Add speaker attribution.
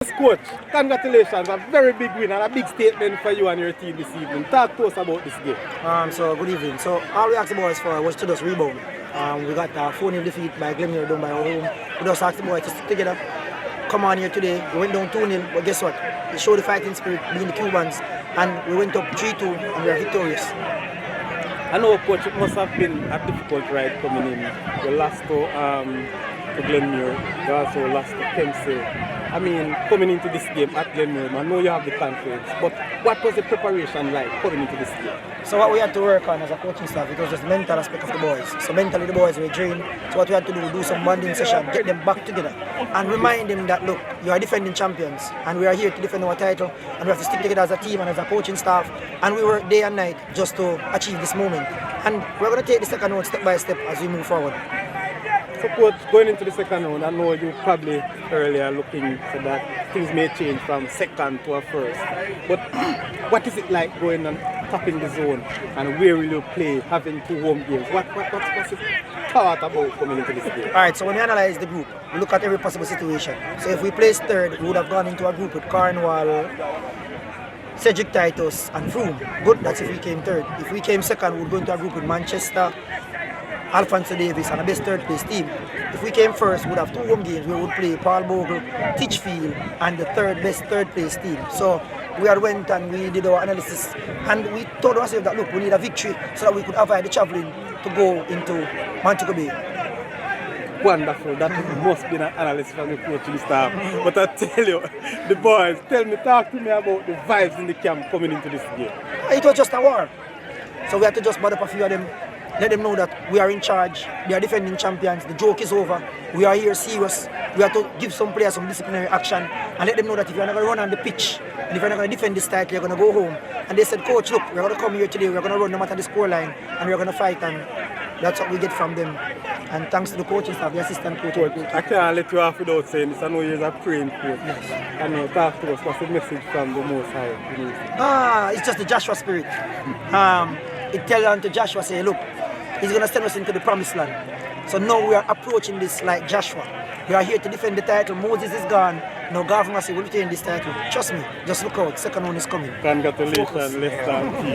Speaker 1: Coach, congratulations, a very big win and a big statement for you and your team this evening. Talk to us about this game.
Speaker 2: So good evening. So all we asked the boys for was to just rebound. We got a 4-0 defeat by Glenmuir down by our home. We just asked the boys to stick together. Come on here today. We went down 2-0, but guess what? We showed the fighting spirit being the Cubans, and we went up 3-2 and we are victorious.
Speaker 1: I know, Coach, it must have been a difficult ride coming in. You lost to Glenmuir, you also lost to Kempsey. I mean, coming into this game at Glenmuir, I know you have the confidence, but what was the preparation like coming into this game?
Speaker 2: So what we had to work on as a coaching staff, it was just the mental aspect of the boys. So mentally the boys were drained. So what we had to do some bonding session, get them back together and remind them that, look, you are defending champions and we are here to defend our title and we have to stick together as a team and as a coaching staff, and we work day and night just to achieve this moment. And we're going to take the second round step by step as we move forward.
Speaker 1: So, Coach, going into the second round, I know you probably earlier looking so that things may change from second to a first. But what is it like going and tapping the zone, and where will you play, having 2 home games? What's it thought about coming into this game?
Speaker 2: Alright, so when we analyze the group, we look at every possible situation. So if we placed third, we would have gone into a group with Cornwall, Cedric Titus and Froome. Good, that's if we came third. If we came second, we would go into a group with Manchester, Alphonso Davis and the best third place team. If we came first, we would have 2 home games. We would play Paul Bogle, Titchfield and the best third place team. So we had went and we did our analysis and we told ourselves that, look, we need a victory so that we could avoid the travelling to go into Montego Bay.
Speaker 1: Wonderful, that must be an analyst from the coaching staff. But I tell you, the boys, talk to me about the vibes in the camp coming into this game.
Speaker 2: It was just a war. So we had to just bud up a few of them, let them know that we are in charge, they are defending champions, the joke is over, we are here serious. We have to give some players some disciplinary action and let them know that if you're not going to run on the pitch and if you're not going to defend this title, you're going to go home. And they said, Coach, look, we're going to come here today, we're going to run no matter the scoreline and we're going to fight, and that's what we get from them. And thanks to the coaching staff, the assistant coach.
Speaker 1: I can't let you off without saying this. I know you're a praying coach.
Speaker 2: Yes.
Speaker 1: I know, talk to us, what's the message from the Most High?
Speaker 2: It's just the Joshua spirit. It tells on to Joshua, say, look, he's going to send us into the promised land. So now we are approaching this like Joshua. We are here to defend the title. Moses is gone. Now Garvey maceo will retain this title. Trust me, just look out. Second one is coming.
Speaker 1: Congratulations, Leicester.